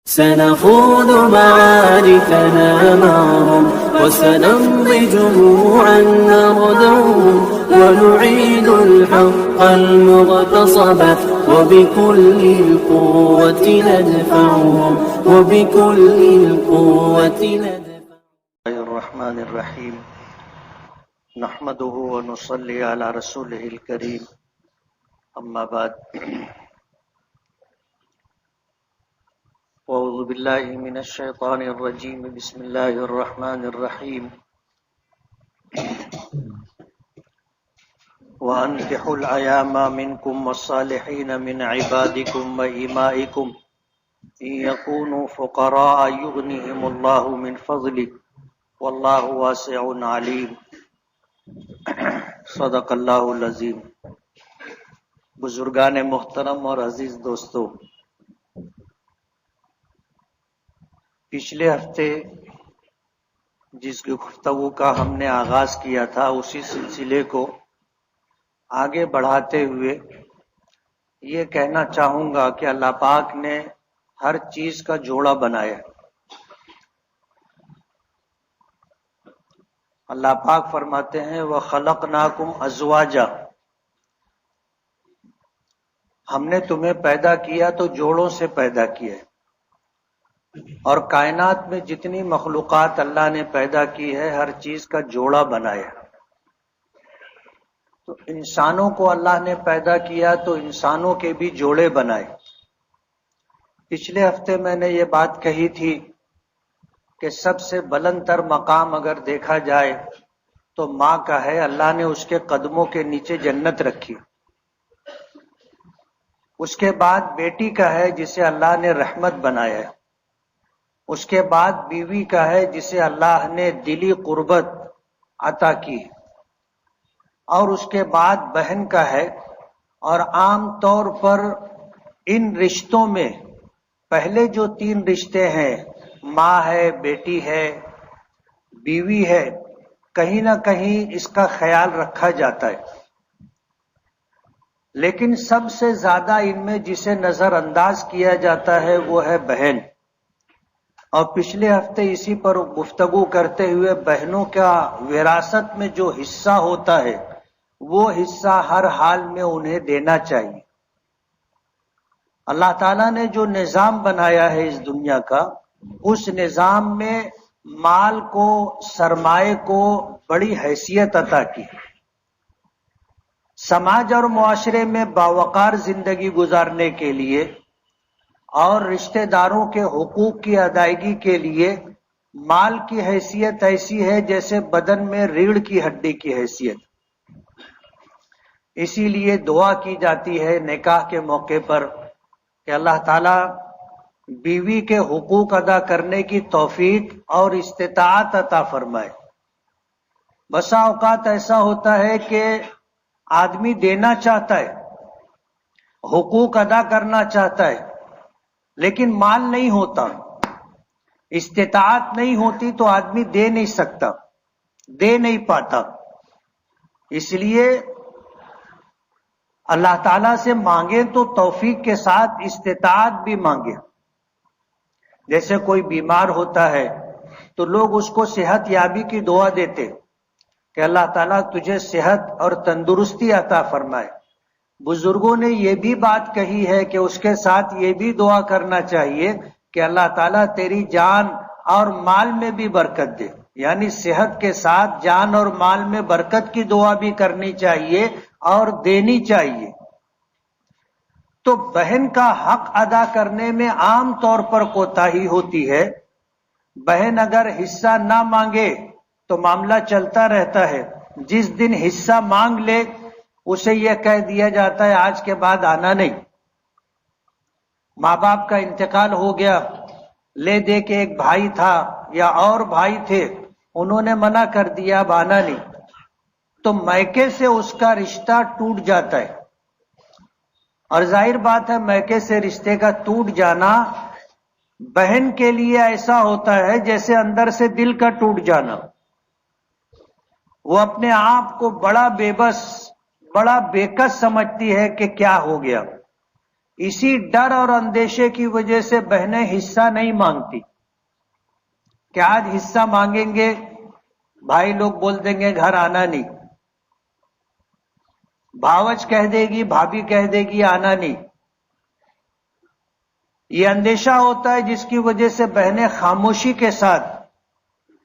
سنخوض معاركنا معهم وسنمضي جموعا نردهم ونعيد الحق المغتصب وبكل القوة ندفعهم وبكل القوة ندفعهم. الرحمن الرحيم نحمده ونصلي على رسوله الكريم أما بعد أعوذ بالله من الشيطان الرجيم بسم الله الرحمن الرحيم وأنكحوا الأيام منكم والصالحين من عبادكم وإمائكم إن يكونوا فقراء يغنيهم الله من فضله والله واسع عليم صدق اللہ العظیم. بزرگان محترم اور عزیز دوستو، پچھلے ہفتے جس گفتگو کا ہم نے آغاز کیا تھا اسی سلسلے کو آگے بڑھاتے ہوئے یہ کہنا چاہوں گا کہ اللہ پاک نے ہر چیز کا جوڑا بنایا. اللہ پاک فرماتے ہیں وَخَلَقْنَاكُمْ أَزْوَاجًا، ہم نے تمہیں پیدا کیا تو جوڑوں سے پیدا کیا ہے، اور کائنات میں جتنی مخلوقات اللہ نے پیدا کی ہے ہر چیز کا جوڑا بنایا. تو انسانوں کو اللہ نے پیدا کیا تو انسانوں کے بھی جوڑے بنائے. پچھلے ہفتے میں نے یہ بات کہی تھی کہ سب سے بلند تر مقام اگر دیکھا جائے تو ماں کا ہے. اللہ نے اس کے قدموں کے نیچے جنت رکھی. اس کے بعد بیٹی کا ہے جسے اللہ نے رحمت بنایا ہے. اس کے بعد بیوی کا ہے جسے اللہ نے دلی قربت عطا کی، اور اس کے بعد بہن کا ہے. اور عام طور پر ان رشتوں میں پہلے جو تین رشتے ہیں، ماں ہے، بیٹی ہے، بیوی ہے، کہیں نہ کہیں اس کا خیال رکھا جاتا ہے. لیکن سب سے زیادہ ان میں جسے نظر انداز کیا جاتا ہے وہ ہے بہن. اور پچھلے ہفتے اسی پر گفتگو کرتے ہوئے بہنوں کا وراثت میں جو حصہ ہوتا ہے وہ حصہ ہر حال میں انہیں دینا چاہیے. اللہ تعالیٰ نے جو نظام بنایا ہے اس دنیا کا، اس نظام میں مال کو، سرمائے کو بڑی حیثیت عطا کی. سماج اور معاشرے میں باوقار زندگی گزارنے کے لیے اور رشتہ داروں کے حقوق کی ادائیگی کے لیے مال کی حیثیت ایسی ہے جیسے بدن میں ریڑھ کی ہڈی کی حیثیت. اسی لیے دعا کی جاتی ہے نکاح کے موقع پر کہ اللہ تعالیٰ بیوی کے حقوق ادا کرنے کی توفیق اور استطاعت عطا فرمائے. بسا اوقات ایسا ہوتا ہے کہ آدمی دینا چاہتا ہے، حقوق ادا کرنا چاہتا ہے، لیکن مال نہیں ہوتا، استطاعت نہیں ہوتی تو آدمی دے نہیں سکتا، دے نہیں پاتا. اس لیے اللہ تعالیٰ سے مانگیں تو توفیق کے ساتھ استطاعت بھی مانگیں. جیسے کوئی بیمار ہوتا ہے تو لوگ اس کو صحت یابی کی دعا دیتے کہ اللہ تعالیٰ تجھے صحت اور تندرستی عطا فرمائے. بزرگوں نے یہ بھی بات کہی ہے کہ اس کے ساتھ یہ بھی دعا کرنا چاہیے کہ اللہ تعالیٰ تیری جان اور مال میں بھی برکت دے. یعنی صحت کے ساتھ جان اور مال میں برکت کی دعا بھی کرنی چاہیے اور دینی چاہیے. تو بہن کا حق ادا کرنے میں عام طور پر کوتاہی ہوتی ہے. بہن اگر حصہ نہ مانگے تو معاملہ چلتا رہتا ہے. جس دن حصہ مانگ لے اسے یہ کہہ دیا جاتا ہے آج کے بعد آنا نہیں. ماں باپ کا انتقال ہو گیا، لے دے کے ایک بھائی تھا یا اور بھائی تھے، انہوں نے منع کر دیا اب آنا نہیں، تو میکے سے اس کا رشتہ ٹوٹ جاتا ہے. اور ظاہر بات ہے میکے سے رشتے کا ٹوٹ جانا بہن کے لیے ایسا ہوتا ہے جیسے اندر سے دل کا ٹوٹ جانا. وہ اپنے آپ کو بڑا بے بس، بڑا بے کس سمجھتی ہے کہ کیا ہو گیا. اسی ڈر اور اندیشے کی وجہ سے بہنیں حصہ نہیں مانگتی کہ آج حصہ مانگیں گے بھائی لوگ بول دیں گے گھر آنا نہیں، بھاوج کہہ دے گی، بھابھی کہہ دے گی آنا نہیں. یہ اندیشہ ہوتا ہے جس کی وجہ سے بہنیں خاموشی کے ساتھ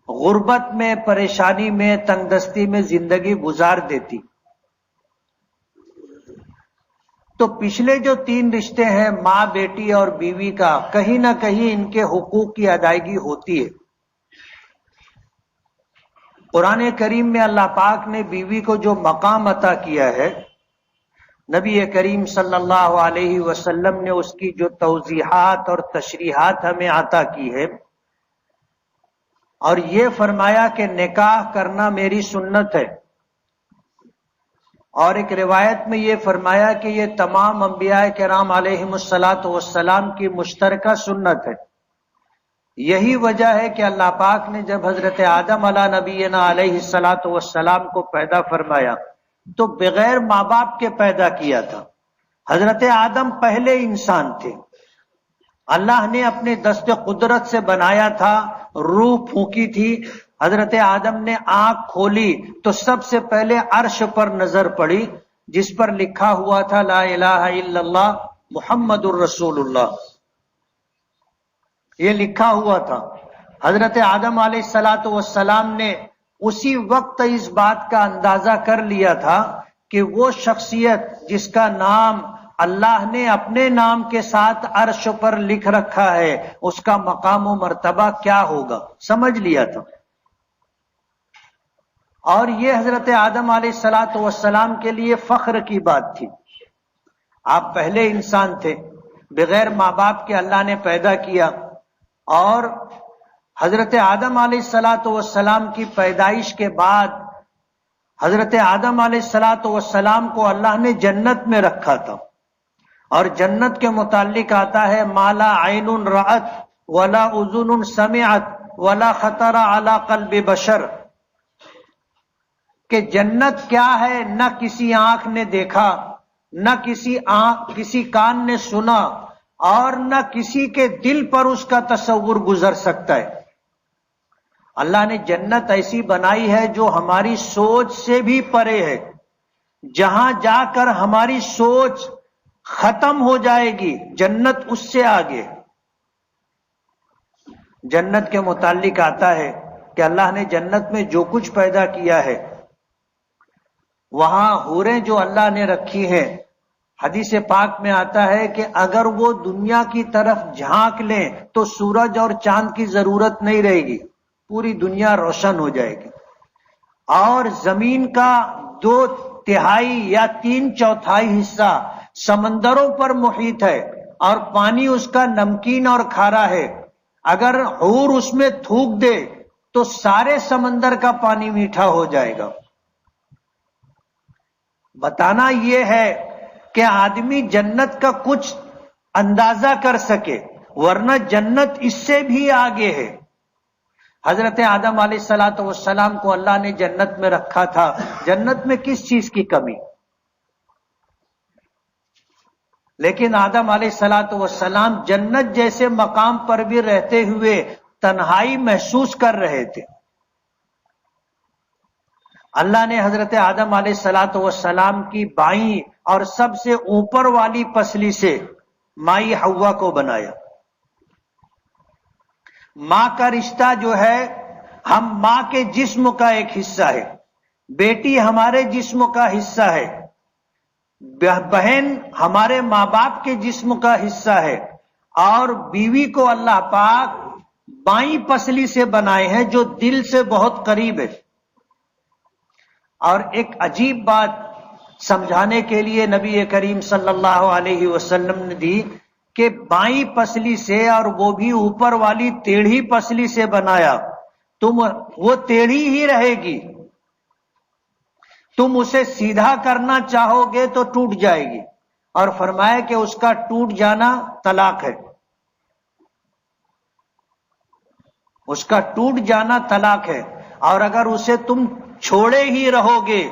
غربت میں، پریشانی میں، تنگ دستی میں زندگی گزار دیتی. تو پچھلے جو 3 رشتے ہیں ماں، بیٹی اور بیوی کا، کہیں نہ کہیں ان کے حقوق کی ادائیگی ہوتی ہے. قرآن کریم میں اللہ پاک نے بیوی کو جو مقام عطا کیا ہے، نبی کریم صلی اللہ علیہ وسلم نے اس کی جو توضیحات اور تشریحات ہمیں عطا کی ہے، اور یہ فرمایا کہ نکاح کرنا میری سنت ہے. اور ایک روایت میں یہ فرمایا کہ یہ تمام انبیاء کرام علیہم الصلاۃ والسلام کی مشترکہ سنت ہے. یہی وجہ ہے کہ اللہ پاک نے جب حضرت آدم علیہ نبینا علیہ الصلاۃ والسلام کو پیدا فرمایا تو بغیر ماں باپ کے پیدا کیا تھا. حضرت آدم پہلے انسان تھے، اللہ نے اپنے دست قدرت سے بنایا تھا، روح پھونکی تھی. حضرت آدم نے آنکھ کھولی تو سب سے پہلے عرش پر نظر پڑی جس پر لکھا ہوا تھا لا الہ الا اللہ محمد الرسول اللہ. یہ لکھا ہوا تھا. حضرت آدم علیہ الصلاۃ والسلام نے اسی وقت اس بات کا اندازہ کر لیا تھا کہ وہ شخصیت جس کا نام اللہ نے اپنے نام کے ساتھ عرش پر لکھ رکھا ہے، اس کا مقام و مرتبہ کیا ہوگا، سمجھ لیا تھا. اور یہ حضرت آدم علیہ الصلاۃ والسلام کے لیے فخر کی بات تھی. آپ پہلے انسان تھے، بغیر ماں باپ کے اللہ نے پیدا کیا. اور حضرت آدم علیہ الصلاۃ والسلام کی پیدائش کے بعد حضرت آدم علیہ الصلاۃ والسلام کو اللہ نے جنت میں رکھا تھا. اور جنت کے متعلق آتا ہے ما لا عین رأت ولا اذن سمعت ولا خطر علی قلب بشر، کہ جنت کیا ہے نہ کسی آنکھ نے دیکھا، نہ کسی کان نے سنا، اور نہ کسی کے دل پر اس کا تصور گزر سکتا ہے. اللہ نے جنت ایسی بنائی ہے جو ہماری سوچ سے بھی پرے ہے، جہاں جا کر ہماری سوچ ختم ہو جائے گی، جنت اس سے آگے. جنت کے متعلق آتا ہے کہ اللہ نے جنت میں جو کچھ پیدا کیا ہے، وہاں حوریں جو اللہ نے رکھی ہیں، حدیث پاک میں آتا ہے کہ اگر وہ دنیا کی طرف جھانک لیں تو سورج اور چاند کی ضرورت نہیں رہے گی، پوری دنیا روشن ہو جائے گی. اور زمین کا 2/3 یا 3/4 حصہ سمندروں پر محیط ہے، اور پانی اس کا نمکین اور کھارا ہے. اگر حور اس میں تھوک دے تو سارے سمندر کا پانی میٹھا ہو جائے گا. بتانا یہ ہے کہ آدمی جنت کا کچھ اندازہ کر سکے، ورنہ جنت اس سے بھی آگے ہے. حضرت آدم علیہ الصلاۃ والسلام کو اللہ نے جنت میں رکھا تھا. جنت میں کس چیز کی کمی؟ لیکن آدم علیہ الصلاۃ والسلام جنت جیسے مقام پر بھی رہتے ہوئے تنہائی محسوس کر رہے تھے. اللہ نے حضرت آدم علیہ الصلاۃ والسلام کی بائیں اور سب سے اوپر والی پسلی سے مائی حوا کو بنایا. ماں کا رشتہ جو ہے، ہم ماں کے جسم کا ایک حصہ ہے، بیٹی ہمارے جسم کا حصہ ہے، بہن ہمارے ماں باپ کے جسم کا حصہ ہے. اور بیوی کو اللہ پاک بائیں پسلی سے بنائے ہیں جو دل سے بہت قریب ہے. اور ایک عجیب بات سمجھانے کے لیے نبی کریم صلی اللہ علیہ وسلم نے دی کہ بائیں پسلی سے، اور وہ بھی اوپر والی ٹیڑھی پسلی سے بنایا. وہ ٹیڑھی ہی رہے گی، تم اسے سیدھا کرنا چاہو گے تو ٹوٹ جائے گی. اور فرمایا کہ اس کا ٹوٹ جانا طلاق ہے، اس کا ٹوٹ جانا طلاق ہے. اور اگر اسے تم چھوڑے ہی رہو گے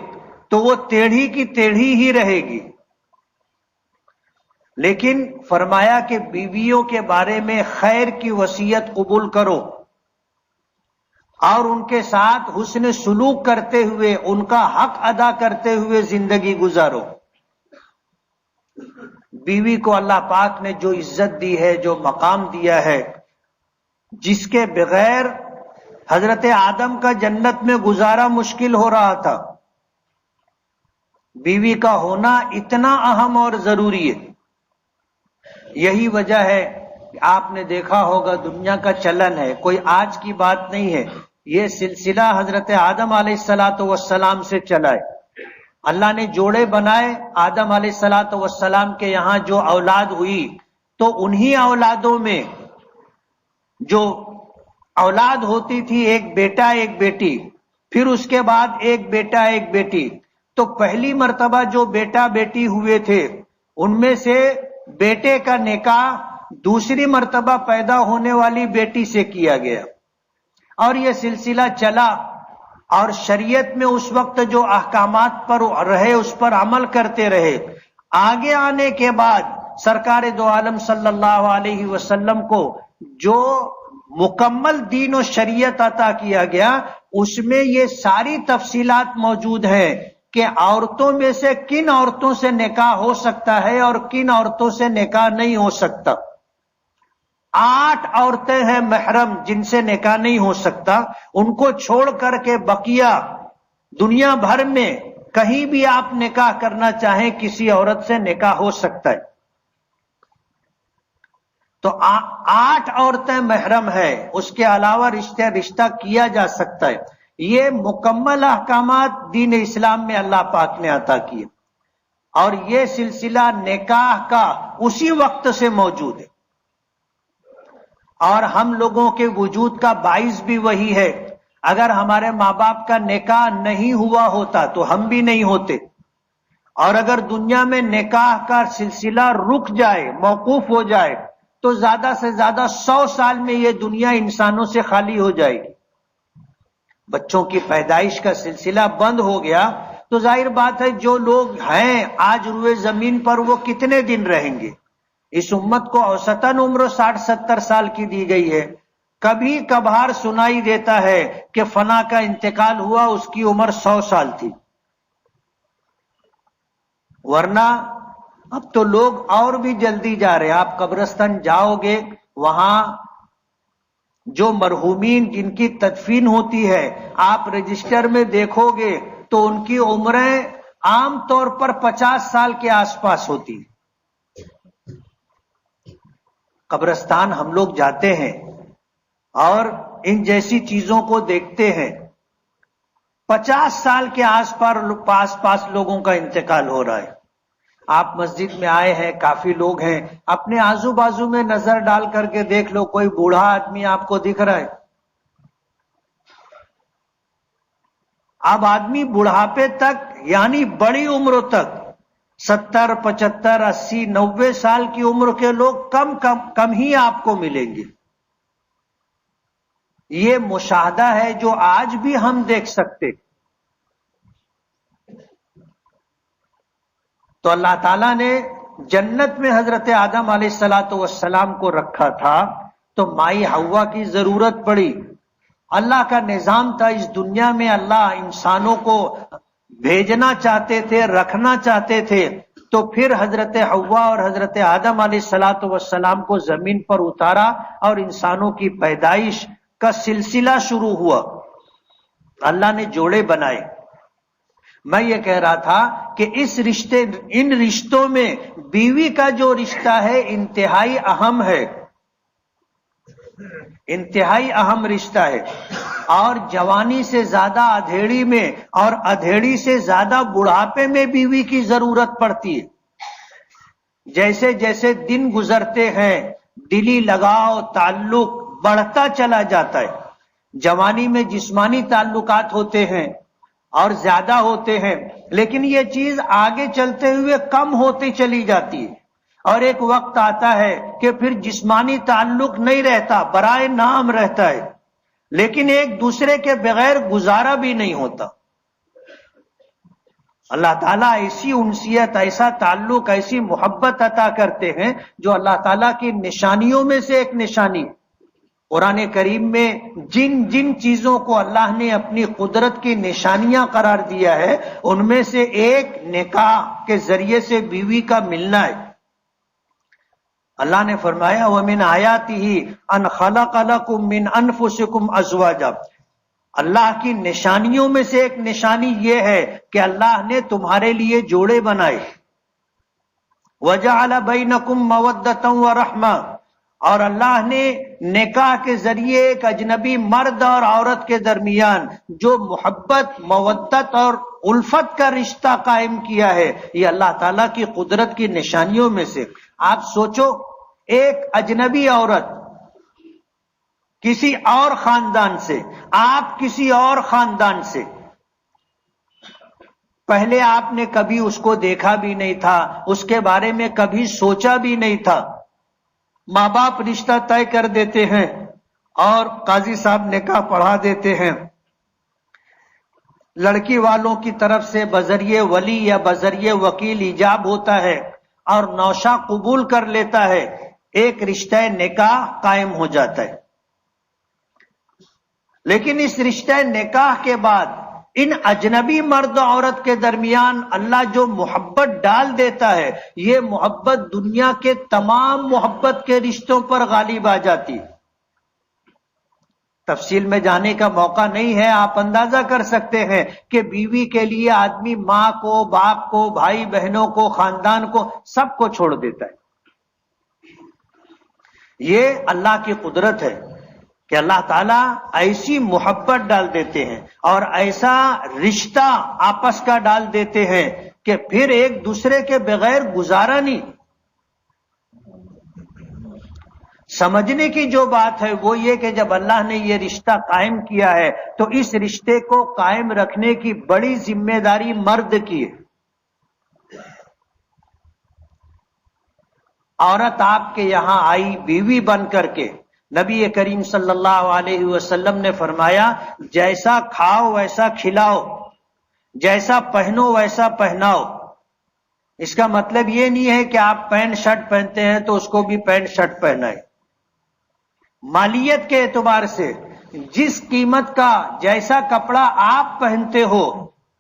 تو وہ ٹیڑھی کی ٹیڑھی ہی رہے گی. لیکن فرمایا کہ بیویوں کے بارے میں خیر کی وصیت قبول کرو اور ان کے ساتھ حسن سلوک کرتے ہوئے ان کا حق ادا کرتے ہوئے زندگی گزارو۔ بیوی کو اللہ پاک نے جو عزت دی ہے، جو مقام دیا ہے، جس کے بغیر حضرت آدم کا جنت میں گزارا مشکل ہو رہا تھا، بیوی کا ہونا اتنا اہم اور ضروری ہے۔ یہی وجہ ہے کہ آپ نے دیکھا ہوگا دنیا کا چلن ہے، کوئی آج کی بات نہیں ہے، یہ سلسلہ حضرت آدم علیہ السلام سے چلا ہے۔ اللہ نے جوڑے بنائے، آدم علیہ السلام کے یہاں جو اولاد ہوئی تو انہی اولادوں میں جو اولاد ہوتی تھی ایک بیٹا ایک بیٹی، پھر اس کے بعد ایک بیٹا ایک بیٹی، تو پہلی مرتبہ جو بیٹا بیٹی ہوئے تھے ان میں سے بیٹے کا نکاح دوسری مرتبہ پیدا ہونے والی بیٹی سے کیا گیا، اور یہ سلسلہ چلا، اور شریعت میں اس وقت جو احکامات پر رہے اس پر عمل کرتے رہے۔ آگے آنے کے بعد سرکار دو عالم صلی اللہ علیہ وسلم کو جو مکمل دین و شریعت عطا کیا گیا اس میں یہ ساری تفصیلات موجود ہیں کہ عورتوں میں سے کن عورتوں سے نکاح ہو سکتا ہے اور کن عورتوں سے نکاح نہیں ہو سکتا۔ 8 عورتیں ہیں محرم جن سے نکاح نہیں ہو سکتا، ان کو چھوڑ کر کے بقیہ دنیا بھر میں کہیں بھی آپ نکاح کرنا چاہیں کسی عورت سے نکاح ہو سکتا ہے۔ تو 8 عورتیں محرم ہیں، اس کے علاوہ رشتہ کیا جا سکتا ہے۔ یہ مکمل احکامات دین اسلام میں اللہ پاک نے عطا کیے، اور یہ سلسلہ نکاح کا اسی وقت سے موجود ہے، اور ہم لوگوں کے وجود کا باعث بھی وہی ہے۔ اگر ہمارے ماں باپ کا نکاح نہیں ہوا ہوتا تو ہم بھی نہیں ہوتے، اور اگر دنیا میں نکاح کا سلسلہ رک جائے، موقوف ہو جائے، تو زیادہ سے زیادہ 100 سال میں یہ دنیا انسانوں سے خالی ہو جائے گی۔ بچوں کی پیدائش کا سلسلہ بند ہو گیا تو ظاہر بات ہے جو لوگ ہیں آج روئے زمین پر وہ کتنے دن رہیں گے۔ اس امت کو اوسطاً عمر 60-70 سال کی دی گئی ہے، کبھی کبھار سنائی دیتا ہے کہ فلاں کا انتقال ہوا اس کی عمر 100 سال تھی، ورنہ اب تو لوگ اور بھی جلدی جا رہے ہیں۔ آپ قبرستان جاؤ گے، وہاں جو مرحومین جن کی تدفین ہوتی ہے آپ رجسٹر میں دیکھو گے تو ان کی عمریں عام طور پر 50 سال کے آس پاس ہوتی ہیں۔ قبرستان ہم لوگ جاتے ہیں اور ان جیسی چیزوں کو دیکھتے ہیں، 50 سال کے آس پاس لوگوں کا انتقال ہو رہا ہے۔ آپ مسجد میں آئے ہیں، کافی لوگ ہیں، اپنے آزو بازو میں نظر ڈال کر کے دیکھ لو، کوئی بوڑھا آدمی آپ کو دکھ رہا ہے؟ اب آدمی بڑھاپے تک یعنی بڑی عمروں تک 70, 75, 80, 90 سال کی عمر کے لوگ کم ہی آپ کو ملیں گے۔ یہ مشاہدہ ہے جو آج بھی ہم دیکھ سکتے۔ تو اللہ تعالیٰ نے جنت میں حضرت آدم علیہ السلام کو رکھا تھا تو مائی حوا کی ضرورت پڑی۔ اللہ کا نظام تھا اس دنیا میں، اللہ انسانوں کو بھیجنا چاہتے تھے، رکھنا چاہتے تھے، تو پھر حضرت حوا اور حضرت آدم علیہ السلام کو زمین پر اتارا اور انسانوں کی پیدائش کا سلسلہ شروع ہوا۔ اللہ نے جوڑے بنائے۔ میں یہ کہہ رہا تھا کہ ان رشتوں میں بیوی کا جو رشتہ ہے انتہائی اہم ہے، انتہائی اہم رشتہ ہے، اور جوانی سے زیادہ ادھیڑی میں اور ادھیڑی سے زیادہ بڑھاپے میں بیوی کی ضرورت پڑتی ہے۔ جیسے جیسے دن گزرتے ہیں دلی لگاؤ تعلق بڑھتا چلا جاتا ہے۔ جوانی میں جسمانی تعلقات ہوتے ہیں اور زیادہ ہوتے ہیں، لیکن یہ چیز آگے چلتے ہوئے کم ہوتی چلی جاتی ہے، اور ایک وقت آتا ہے کہ پھر جسمانی تعلق نہیں رہتا، برائے نام رہتا ہے، لیکن ایک دوسرے کے بغیر گزارا بھی نہیں ہوتا۔ اللہ تعالیٰ ایسی انسیت، ایسا تعلق، ایسی محبت عطا کرتے ہیں جو اللہ تعالیٰ کی نشانیوں میں سے ایک نشانی. قرآن کریم میں جن جن چیزوں کو اللہ نے اپنی قدرت کی نشانیاں قرار دیا ہے ان میں سے ایک نکاح کے ذریعے سے بیوی کا ملنا ہے. اللہ نے فرمایا وَمِنْ آيَاتِهِ أَنْ خَلَقَ لَكُم مِّنْ أَنفُسِكُمْ أَزْوَاجًا. اللہ کی نشانیوں میں سے ایک نشانی یہ ہے کہ اللہ نے تمہارے لیے جوڑے بنائے. وَجَعَلَ بَيْنَكُم مَّوَدَّةً وَرَحْمَةً. اور اللہ نے نکاح کے ذریعے ایک اجنبی مرد اور عورت کے درمیان جو محبت، مودت اور الفت کا رشتہ قائم کیا ہے، یہ اللہ تعالیٰ کی قدرت کی نشانیوں میں سے. آپ سوچو، ایک اجنبی عورت کسی اور خاندان سے، آپ کسی اور خاندان سے، پہلے آپ نے کبھی اس کو دیکھا بھی نہیں تھا، اس کے بارے میں کبھی سوچا بھی نہیں تھا. ماں باپ رشتہ طے کر دیتے ہیں اور قاضی صاحب نکاح پڑھا دیتے ہیں. لڑکی والوں کی طرف سے بذریعے ولی یا بذریعے وکیل ایجاب ہوتا ہے اور نوشہ قبول کر لیتا ہے، ایک رشتہ نکاح قائم ہو جاتا ہے. لیکن اس رشتہ نکاح کے بعد ان اجنبی مرد و عورت کے درمیان اللہ جو محبت ڈال دیتا ہے، یہ محبت دنیا کے تمام محبت کے رشتوں پر غالب آ جاتی. تفصیل میں جانے کا موقع نہیں ہے، آپ اندازہ کر سکتے ہیں کہ بیوی کے لیے آدمی ماں کو، باپ کو، بھائی بہنوں کو، خاندان کو، سب کو چھوڑ دیتا ہے. یہ اللہ کی قدرت ہے کہ اللہ تعالیٰ ایسی محبت ڈال دیتے ہیں اور ایسا رشتہ آپس کا ڈال دیتے ہیں کہ پھر ایک دوسرے کے بغیر گزارا نہیں. سمجھنے کی جو بات ہے وہ یہ کہ جب اللہ نے یہ رشتہ قائم کیا ہے تو اس رشتے کو قائم رکھنے کی بڑی ذمہ داری مرد کی ہے. عورت آپ کے یہاں آئی بیوی بن کر کے، نبی کریم صلی اللہ علیہ وسلم نے فرمایا جیسا کھاؤ ویسا کھلاؤ، جیسا پہنو ویسا پہناؤ. اس کا مطلب یہ نہیں ہے کہ آپ پینٹ شرٹ پہنتے ہیں تو اس کو بھی پینٹ شرٹ پہنائے. مالیت کے اعتبار سے جس قیمت کا جیسا کپڑا آپ پہنتے ہو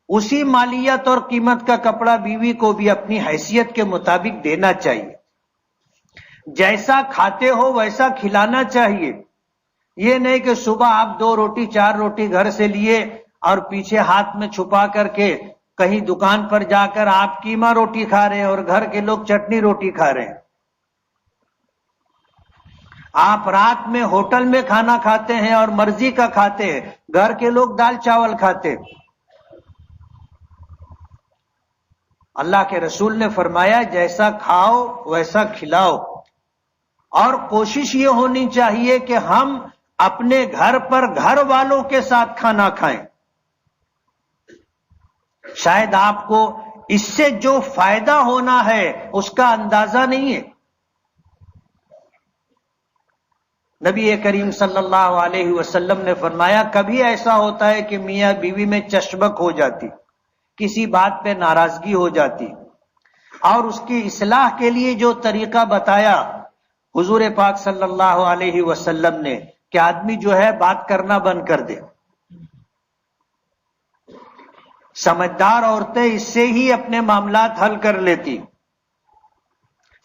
اسی مالیت اور قیمت کا کپڑا بیوی کو بھی اپنی حیثیت کے مطابق دینا چاہیے. جیسا کھاتے ہو ویسا کھلانا چاہیے. یہ نہیں کہ صبح آپ 2 روٹی 4 روٹی گھر سے لیے اور پیچھے ہاتھ میں چھپا کر کے کہیں دکان پر جا کر آپ قیمہ روٹی کھا رہے ہیں اور گھر کے لوگ چٹنی روٹی کھا رہے ہیں. آپ رات میں ہوٹل میں کھانا کھاتے ہیں اور مرضی کا کھاتے ہیں، گھر کے لوگ دال چاول کھاتے. اللہ کے رسول نے فرمایا جیسا کھاؤ ویسا کھلاؤ، اور کوشش یہ ہونی چاہیے کہ ہم اپنے گھر پر گھر والوں کے ساتھ کھانا کھائیں. شاید آپ کو اس سے جو فائدہ ہونا ہے اس کا اندازہ نہیں ہے. نبی کریم صلی اللہ علیہ وسلم نے فرمایا کبھی ایسا ہوتا ہے کہ میاں بیوی میں چشمک ہو جاتی، کسی بات پہ ناراضگی ہو جاتی، اور اس کی اصلاح کے لیے جو طریقہ بتایا حضور پاک صلی اللہ علیہ وسلم نے کہ آدمی جو ہے بات کرنا بند کر دے. سمجھدار عورتیں اس سے ہی اپنے معاملات حل کر لیتی.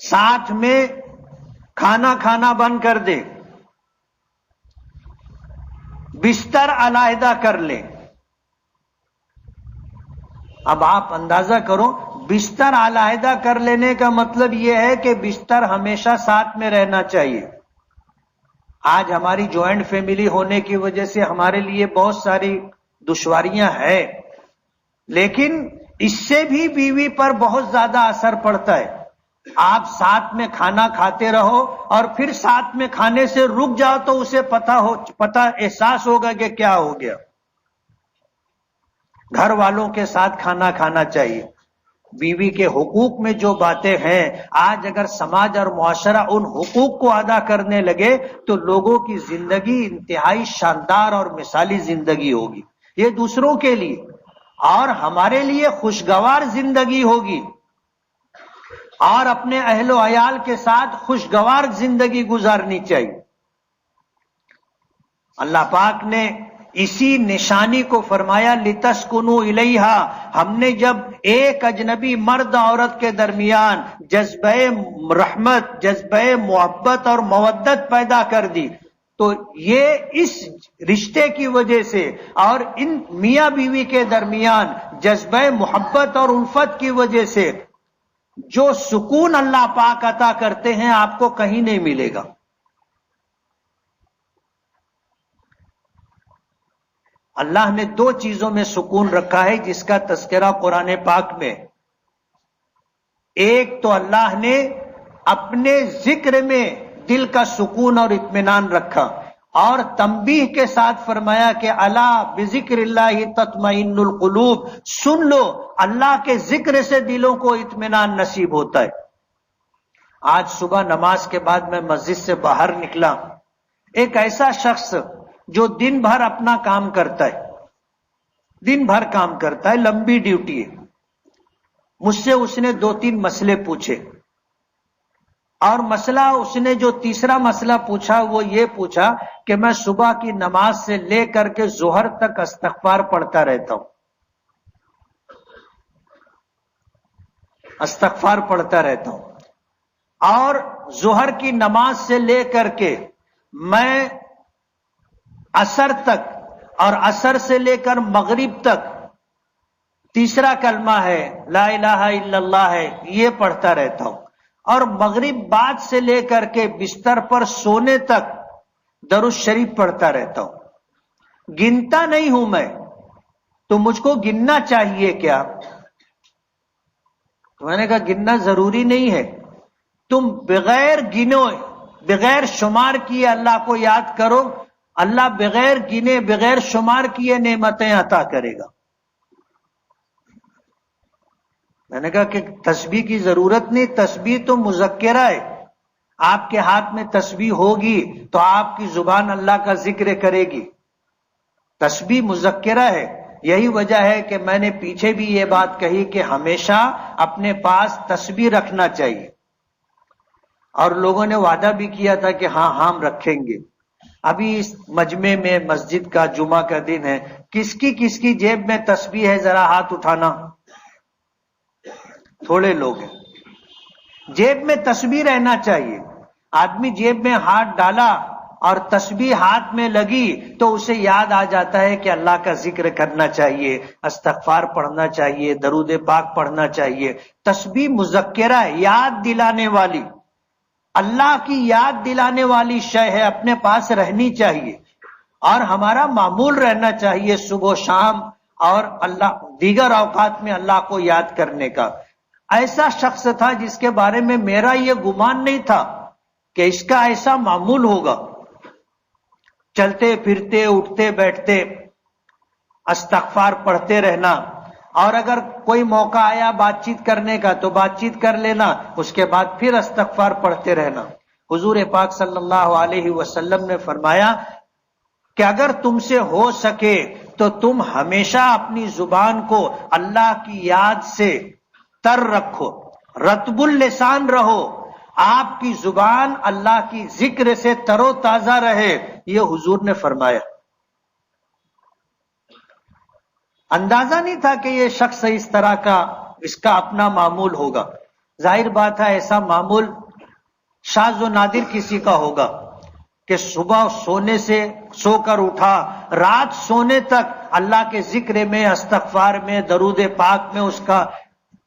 ساتھ میں کھانا کھانا بند کر دے، بستر علیحدہ کر لے. اب آپ اندازہ کرو، بستر علیحدہ کر لینے کا مطلب یہ ہے کہ بستر ہمیشہ ساتھ میں رہنا چاہیے. آج ہماری جوائنٹ فیملی ہونے کی وجہ سے ہمارے لیے بہت ساری دشواریاں ہیں، لیکن اس سے بھی بیوی پر بہت زیادہ اثر پڑتا ہے. آپ ساتھ میں کھانا کھاتے رہو اور پھر ساتھ میں کھانے سے رک جاؤ تو اسے پتا احساس ہوگا کہ کیا ہو گیا. گھر والوں کے ساتھ کھانا کھانا چاہیے. بیوی کے حقوق میں جو باتیں ہیں، آج اگر سماج اور معاشرہ ان حقوق کو ادا کرنے لگے تو لوگوں کی زندگی انتہائی شاندار اور مثالی زندگی ہوگی. یہ دوسروں کے لیے. اور ہمارے لیے خوشگوار زندگی ہوگی اور اپنے اہل و عیال کے ساتھ خوشگوار زندگی گزارنی چاہیے. اللہ پاک نے اسی نشانی کو فرمایا لِتَسْكُنُوا إِلَيْهَا. ہم نے جب ایک اجنبی مرد عورت کے درمیان جذبہ رحمت، جذبہ محبت اور مودت پیدا کر دی تو یہ اس رشتے کی وجہ سے اور ان میاں بیوی کے درمیان جذبہ محبت اور الفت کی وجہ سے جو سکون اللہ پاک عطا کرتے ہیں آپ کو کہیں نہیں ملے گا. اللہ نے دو چیزوں میں سکون رکھا ہے جس کا تذکرہ قرآن پاک میں. ایک تو اللہ نے اپنے ذکر میں دل کا سکون اور اطمینان رکھا اور تنبیہ کے ساتھ فرمایا کہ الا بذکر اللہ تطمئن القلوب. سن لو اللہ کے ذکر سے دلوں کو اطمینان نصیب ہوتا ہے. آج صبح نماز کے بعد میں مسجد سے باہر نکلا. ایک ایسا شخص جو دن بھر اپنا کام کرتا ہے، دن بھر کام کرتا ہے، لمبی ڈیوٹی ہے. مجھ سے اس نے 2-3 مسئلے پوچھے اور مسئلہ اس نے جو تیسرا مسئلہ پوچھا وہ یہ پوچھا کہ میں صبح کی نماز سے لے کر کے ظہر تک استغفار پڑھتا رہتا ہوں، استغفار پڑھتا رہتا ہوں، اور ظہر کی نماز سے لے کر کے میں عصر تک اور عصر سے لے کر مغرب تک تیسرا کلمہ ہے لا الہ الا اللہ ہے یہ پڑھتا رہتا ہوں، اور مغرب بعد سے لے کر کے بستر پر سونے تک درود شریف پڑھتا رہتا ہوں. گنتا نہیں ہوں میں تو مجھ کو گننا چاہیے کیا؟ تو میں نے کہا گننا ضروری نہیں ہے، تم بغیر گنو بغیر شمار کیے اللہ کو یاد کرو، اللہ بغیر گنے بغیر شمار کیے نعمتیں عطا کرے گا. میں نے کہا کہ تسبیح کی ضرورت نہیں، تسبیح تو مذکرہ ہے. آپ کے ہاتھ میں تسبیح ہوگی تو آپ کی زبان اللہ کا ذکر کرے گی. تسبیح مذکرہ ہے. یہی وجہ ہے کہ میں نے پیچھے بھی یہ بات کہی کہ ہمیشہ اپنے پاس تسبیح رکھنا چاہیے، اور لوگوں نے وعدہ بھی کیا تھا کہ ہاں ہم رکھیں گے. ابھی اس مجمع میں مسجد کا جمعہ کا دن ہے، کس کی جیب میں تسبیح ہے ذرا ہاتھ اٹھانا. تھوڑے لوگ ہیں. جیب میں تسبیح رہنا چاہیے. آدمی جیب میں ہاتھ ڈالا اور تسبیح ہاتھ میں لگی تو اسے یاد آ جاتا ہے کہ اللہ کا ذکر کرنا چاہیے، استغفار پڑھنا چاہیے، درود پاک پڑھنا چاہیے. تسبیح مذکرہ ہے، یاد دلانے والی، اللہ کی یاد دلانے والی شے ہے، اپنے پاس رہنی چاہیے اور ہمارا معمول رہنا چاہیے صبح و شام اور اللہ دیگر اوقات میں اللہ کو یاد کرنے کا. ایسا شخص تھا جس کے بارے میں میرا یہ گمان نہیں تھا کہ اس کا ایسا معمول ہوگا. چلتے پھرتے اٹھتے بیٹھتے استغفار پڑھتے رہنا، اور اگر کوئی موقع آیا بات چیت کرنے کا تو بات چیت کر لینا، اس کے بعد پھر استغفار پڑھتے رہنا. حضور پاک صلی اللہ علیہ وسلم نے فرمایا کہ اگر تم سے ہو سکے تو تم ہمیشہ اپنی زبان کو اللہ کی یاد سے تر رکھو، رطب اللسان رہو، آپ کی زبان اللہ کی ذکر سے تر و تازہ رہے. یہ حضور نے فرمایا. اندازہ نہیں تھا کہ یہ شخص اس طرح کا اس کا اپنا معمول ہوگا. ظاہر بات ہے ایسا معمول شاذ و نادر کسی کا ہوگا کہ صبح سونے سے سو کر اٹھا، رات سونے تک اللہ کے ذکر میں، استغفار میں، درود پاک میں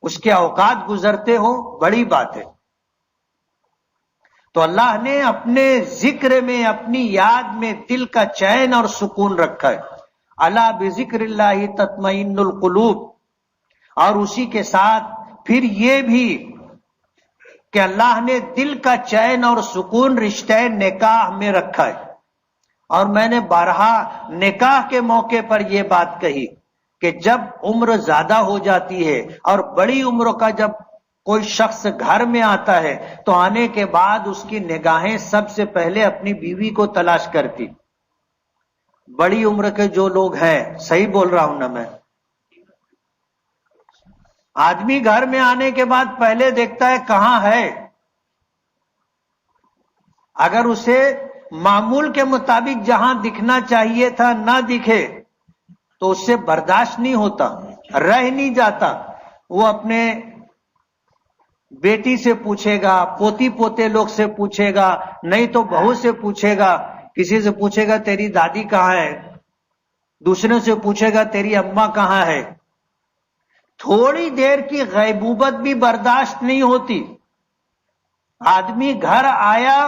اس کے اوقات گزرتے ہوں. بڑی بات ہے. تو اللہ نے اپنے ذکر میں، اپنی یاد میں دل کا چین اور سکون رکھا ہے. الا بذکر اللہ تطمئن القلوب. اور اسی کے ساتھ پھر یہ بھی کہ اللہ نے دل کا چین اور سکون رشتہ نکاح میں رکھا ہے. اور میں نے بارہا نکاح کے موقع پر یہ بات کہی کہ جب عمر زیادہ ہو جاتی ہے اور بڑی عمر کا جب کوئی شخص گھر میں آتا ہے تو آنے کے بعد اس کی نگاہیں سب سے پہلے اپنی بیوی کو تلاش کرتی. بڑی عمر کے جو لوگ ہیں، صحیح بول رہا ہوں نا میں، آدمی گھر میں آنے کے بعد پہلے دیکھتا ہے کہاں ہے. اگر اسے معمول کے مطابق جہاں دکھنا چاہیے تھا نہ دکھے تو اس سے برداشت نہیں ہوتا, رہ نہیں جاتا. وہ اپنے بیٹی سے پوچھے گا, پوتی پوتے لوگ سے پوچھے گا, نہیں تو بہو سے پوچھے گا, کسی سے پوچھے گا تیری دادی کہاں ہے, دوسرے سے پوچھے گا تیری اماں کہاں ہے. تھوڑی دیر کی غیبوبت بھی برداشت نہیں ہوتی. آدمی گھر آیا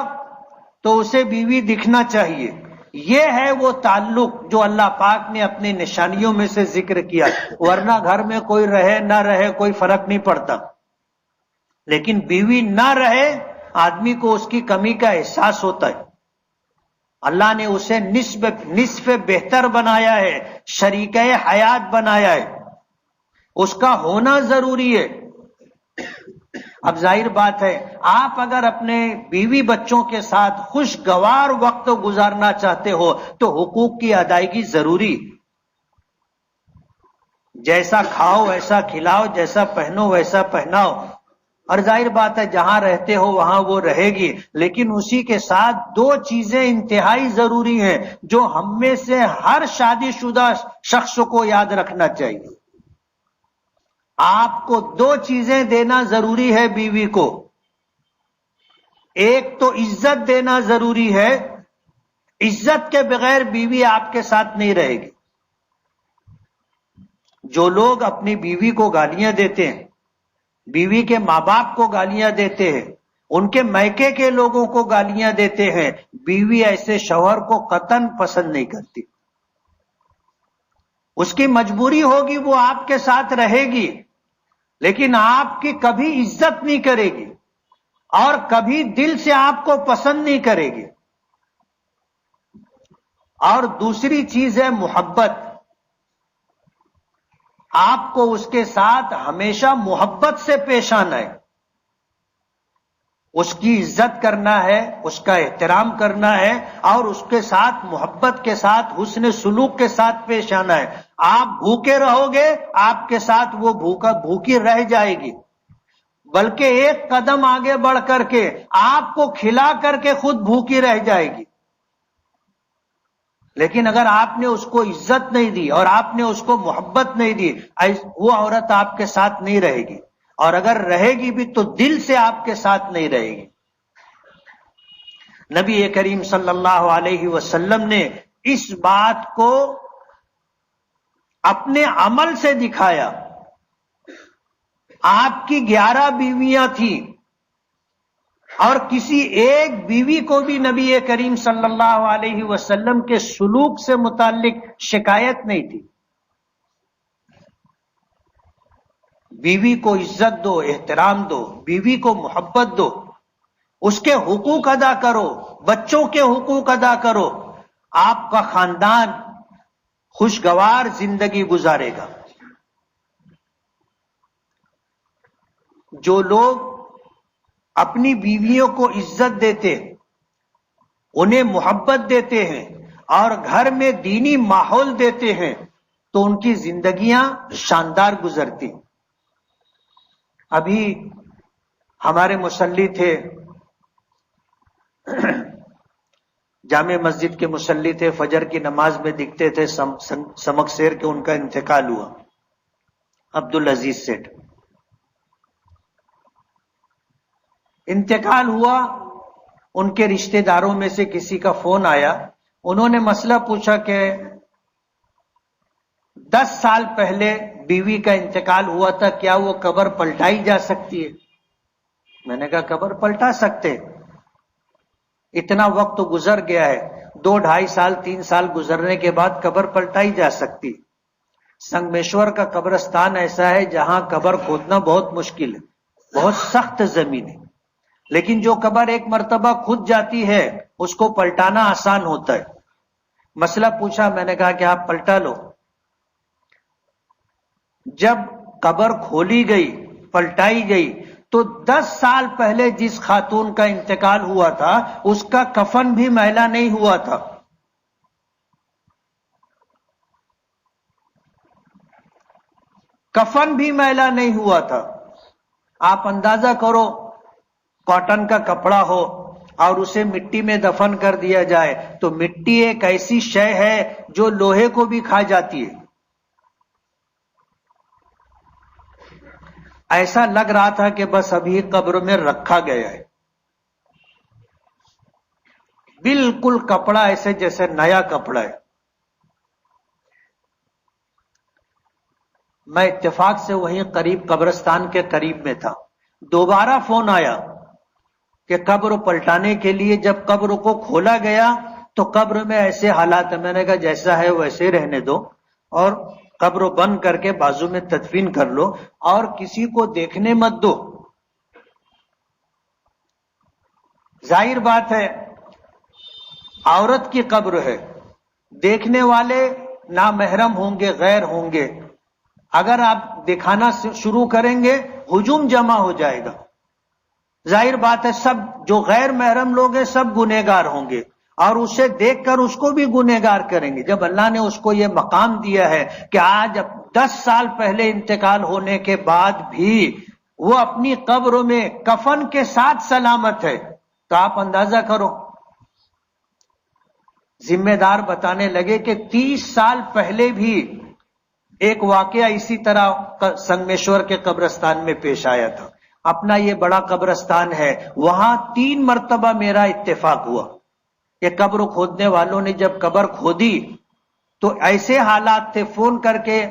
تو اسے بیوی دکھنا چاہیے. یہ ہے وہ تعلق جو اللہ پاک نے اپنے نشانیوں میں سے ذکر کیا, ورنہ گھر میں کوئی رہے نہ رہے کوئی فرق نہیں پڑتا. لیکن بیوی نہ رہے آدمی کو اس کی کمی کا احساس ہوتا ہے. اللہ نے اسے نصف بہتر بنایا ہے, شریکہ حیات بنایا ہے, اس کا ہونا ضروری ہے. اب ظاہر بات ہے آپ اگر اپنے بیوی بچوں کے ساتھ خوشگوار وقت گزارنا چاہتے ہو تو حقوق کی ادائیگی ضروری. جیسا کھاؤ ویسا کھلاؤ, جیسا پہنو ویسا پہناؤ. اور ظاہر بات ہے جہاں رہتے ہو وہاں وہ رہے گی, لیکن اسی کے ساتھ دو چیزیں انتہائی ضروری ہیں جو ہم میں سے ہر شادی شدہ شخص کو یاد رکھنا چاہیے. آپ کو دو چیزیں دینا ضروری ہے بیوی کو. ایک تو عزت دینا ضروری ہے, عزت کے بغیر بیوی آپ کے ساتھ نہیں رہے گی. جو لوگ اپنی بیوی کو گالیاں دیتے ہیں, بیوی کے ماں باپ کو گالیاں دیتے ہیں, ان کے میکے کے لوگوں کو گالیاں دیتے ہیں, بیوی ایسے شوہر کو قطعاً پسند نہیں کرتی. اس کی مجبوری ہوگی وہ آپ کے ساتھ رہے گی, لیکن آپ کی کبھی عزت نہیں کرے گی اور کبھی دل سے آپ کو پسند نہیں کرے گی. اور دوسری چیز ہے محبت. آپ کو اس کے ساتھ ہمیشہ محبت سے پیش آنا ہے, اس کی عزت کرنا ہے, اس کا احترام کرنا ہے, اور اس کے ساتھ محبت کے ساتھ حسن سلوک کے ساتھ پیش آنا ہے. آپ بھوکے رہو گے آپ کے ساتھ وہ بھوکی رہ جائے گی, بلکہ ایک قدم آگے بڑھ کر کے آپ کو کھلا کر کے خود بھوکی رہ جائے گی. لیکن اگر آپ نے اس کو عزت نہیں دی اور آپ نے اس کو محبت نہیں دی, وہ عورت آپ کے ساتھ نہیں رہے گی, اور اگر رہے گی بھی تو دل سے آپ کے ساتھ نہیں رہے گی. نبی کریم صلی اللہ علیہ وسلم نے اس بات کو اپنے عمل سے دکھایا. آپ کی 11 بیویاں تھیں اور کسی ایک بیوی کو بھی نبی کریم صلی اللہ علیہ وسلم کے سلوک سے متعلق شکایت نہیں تھی. بیوی کو عزت دو, احترام دو, بیوی کو محبت دو, اس کے حقوق ادا کرو, بچوں کے حقوق ادا کرو, آپ کا خاندان خوشگوار زندگی گزارے گا. جو لوگ اپنی بیویوں کو عزت دیتے, انہیں محبت دیتے ہیں اور گھر میں دینی ماحول دیتے ہیں تو ان کی زندگیاں شاندار گزرتی. ابھی ہمارے مصلی تھے, جامع مسجد کے مصلی تھے, فجر کی نماز میں دکھتے تھے سمک سیر کے, ان کا انتقال ہوا, عبدالعزیز سیٹھ. انتقال ہوا, ان کے رشتہ داروں میں سے کسی کا فون آیا, انہوں نے مسئلہ پوچھا کہ 10 سال پہلے بیوی کا انتقال ہوا تھا, کیا وہ قبر پلٹائی جا سکتی ہے؟ میں نے کہا قبر پلٹا سکتے, اتنا وقت تو گزر گیا ہے, 2 ڈھائی سال 3 سال گزرنے کے بعد قبر پلٹائی جا سکتی. سنگمیشور کا قبرستان ایسا ہے جہاں قبر کھودنا بہت مشکل ہے, بہت سخت زمین ہے, لیکن جو قبر ایک مرتبہ کھود جاتی ہے اس کو پلٹانا آسان ہوتا ہے. مسئلہ پوچھا, میں نے کہا کہ آپ پلٹا لو. جب قبر کھولی گئی, پلٹائی گئی, تو 10 سال پہلے جس خاتون کا انتقال ہوا تھا اس کا کفن بھی میلا نہیں ہوا تھا. کفن بھی میلا نہیں ہوا تھا. آپ اندازہ کرو کاٹن کا کپڑا ہو اور اسے مٹی میں دفن کر دیا جائے تو مٹی ایک ایسی شے ہے جو لوہے کو بھی کھا جاتی ہے. ایسا لگ رہا تھا کہ بس ابھی قبر میں رکھا گیا ہے. بالکل کپڑا ایسے جیسے نیا کپڑا ہے. میں اتفاق سے وہیں قریب قبرستان کے قریب میں تھا. دوبارہ فون آیا کہ قبر پلٹانے کے لیے. جب قبر کو کھولا گیا تو قبر میں ایسے حالات. میں نے کہا جیسا ہے ویسے رہنے دو اور قبر بند کر کے بازو میں تدفین کر لو اور کسی کو دیکھنے مت دو. ظاہر بات ہے عورت کی قبر ہے, دیکھنے والے نامحرم ہوں گے, غیر ہوں گے. اگر آپ دکھانا شروع کریں گے ہجوم جمع ہو جائے گا. ظاہر بات ہے سب جو غیر محرم لوگ ہیں سب گنہگار ہوں گے اور اسے دیکھ کر اس کو بھی گنہگار کریں گے. جب اللہ نے اس کو یہ مقام دیا ہے کہ آج 10 سال پہلے انتقال ہونے کے بعد بھی وہ اپنی قبر میں کفن کے ساتھ سلامت ہے تو آپ اندازہ کرو. ذمہ دار بتانے لگے کہ 30 سال پہلے بھی ایک واقعہ اسی طرح سنگمیشور کے قبرستان میں پیش آیا تھا. اپنا یہ بڑا قبرستان ہے, وہاں 3 مرتبہ میرا اتفاق ہوا. یہ قبر کھودنے والوں نے جب قبر کھودی تو ایسے حالات تھے, فون کر کے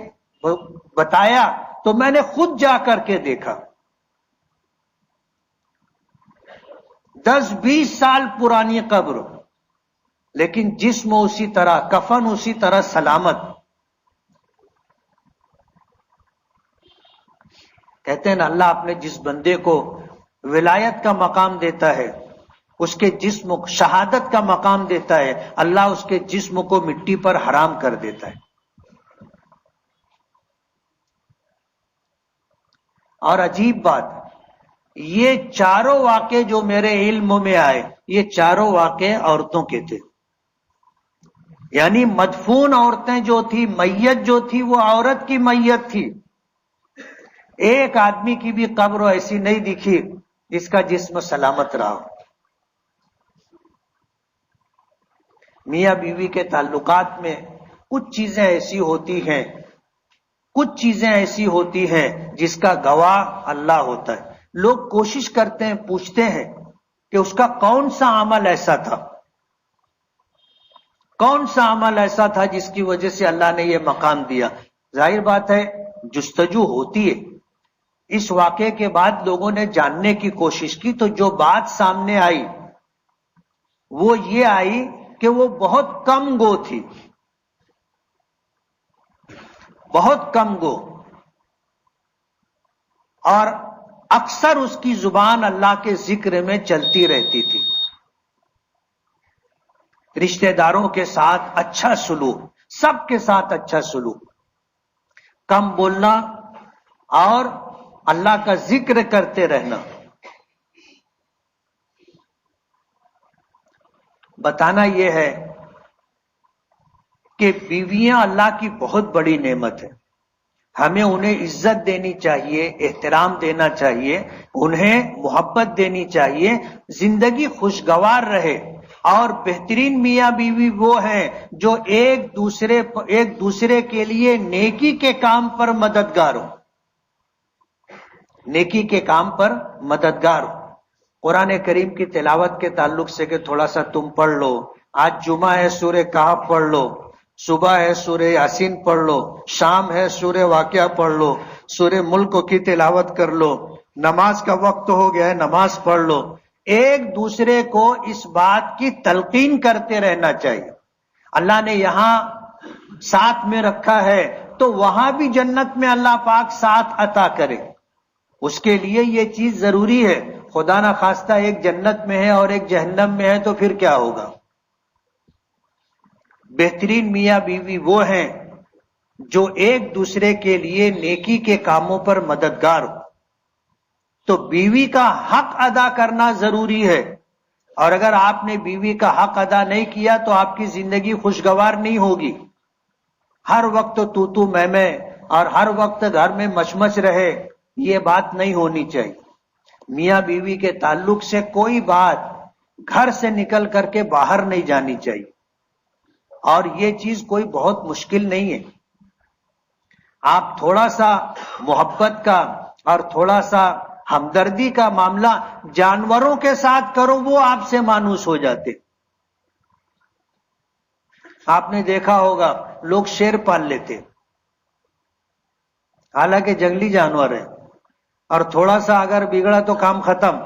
بتایا تو میں نے خود جا کر کے دیکھا. 10-20 سال پرانی قبر, لیکن جسم اسی طرح, کفن اسی طرح سلامت. کہتے ہیں نا اللہ اپنے جس بندے کو ولایت کا مقام دیتا ہے, اس کے جسم شہادت کا مقام دیتا ہے, اللہ اس کے جسم کو مٹی پر حرام کر دیتا ہے. اور عجیب بات, یہ چاروں واقعے جو میرے علم میں آئے یہ چاروں واقعے عورتوں کے تھے. یعنی مدفون عورتیں جو تھی, میت جو تھی وہ عورت کی میت تھی. ایک آدمی کی بھی قبر ایسی نہیں دکھی جس کا جسم سلامت رہا. میاں بیوی کے تعلقات میں کچھ چیزیں ایسی ہوتی ہیں جس کا گواہ اللہ ہوتا ہے. لوگ کوشش کرتے ہیں, پوچھتے ہیں کہ اس کا کون سا عمل ایسا تھا جس کی وجہ سے اللہ نے یہ مقام دیا. ظاہر بات ہے جستجو ہوتی ہے. اس واقعے کے بعد لوگوں نے جاننے کی کوشش کی تو جو بات سامنے آئی وہ یہ آئی کہ وہ بہت کم گو تھی, بہت کم گو, اور اکثر اس کی زبان اللہ کے ذکر میں چلتی رہتی تھی. رشتہ داروں کے ساتھ اچھا سلوک, سب کے ساتھ اچھا سلوک, کم بولنا اور اللہ کا ذکر کرتے رہنا. بتانا یہ ہے کہ بیویاں اللہ کی بہت بڑی نعمت ہے. ہمیں انہیں عزت دینی چاہیے, احترام دینا چاہیے, انہیں محبت دینی چاہیے, زندگی خوشگوار رہے. اور بہترین میاں بیوی وہ ہیں جو ایک دوسرے کے لیے نیکی کے کام پر مددگار ہو, نیکی کے کام پر مددگار ہو. قرآن کریم کی تلاوت کے تعلق سے کہ تھوڑا سا تم پڑھ لو, آج جمعہ ہے سورہ کہف پڑھ لو, صبح ہے سورہ یاسین پڑھ لو, شام ہے سورہ واقعہ پڑھ لو, سورہ ملک کی تلاوت کر لو, نماز کا وقت ہو گیا ہے نماز پڑھ لو. ایک دوسرے کو اس بات کی تلقین کرتے رہنا چاہیے. اللہ نے یہاں ساتھ میں رکھا ہے تو وہاں بھی جنت میں اللہ پاک ساتھ عطا کرے. اس کے لیے یہ چیز ضروری ہے. خدا نہ خواستہ ایک جنت میں ہے اور ایک جہنم میں ہے تو پھر کیا ہوگا. بہترین میاں بیوی وہ ہیں جو ایک دوسرے کے لیے نیکی کے کاموں پر مددگار ہو. تو بیوی کا حق ادا کرنا ضروری ہے, اور اگر آپ نے بیوی کا حق ادا نہیں کیا تو آپ کی زندگی خوشگوار نہیں ہوگی. ہر وقت تو میں اور ہر وقت گھر میں مچمچ رہے، یہ بات نہیں ہونی چاہیے۔ میاں بیوی کے تعلق سے کوئی بات گھر سے نکل کر کے باہر نہیں جانی چاہیے، اور یہ چیز کوئی بہت مشکل نہیں ہے۔ آپ تھوڑا سا محبت کا اور تھوڑا سا ہمدردی کا معاملہ جانوروں کے ساتھ کرو، وہ آپ سے مانوس ہو جاتے۔ آپ نے دیکھا ہوگا لوگ شیر پال لیتے، حالانکہ جنگلی جانور ہے، اور تھوڑا سا اگر بگڑا تو کام ختم۔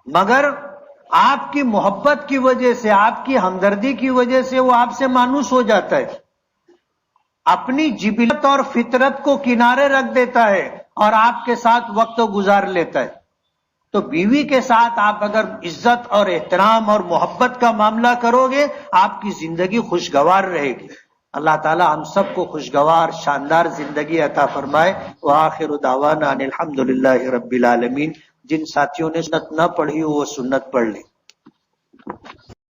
مگر آپ کی محبت کی وجہ سے، آپ کی ہمدردی کی وجہ سے وہ آپ سے مانوس ہو جاتا ہے، اپنی جبلت اور فطرت کو کنارے رکھ دیتا ہے اور آپ کے ساتھ وقت گزار لیتا ہے۔ تو بیوی کے ساتھ آپ اگر عزت اور احترام اور محبت کا معاملہ کرو گے، آپ کی زندگی خوشگوار رہے گی۔ اللہ تعالی ہم سب کو خوشگوار شاندار زندگی عطا فرمائے۔ وآخر دعوانا ان الحمدللہ رب العالمین۔ جن ساتھیوں نے سنت نہ پڑھی وہ سنت پڑھ لیں۔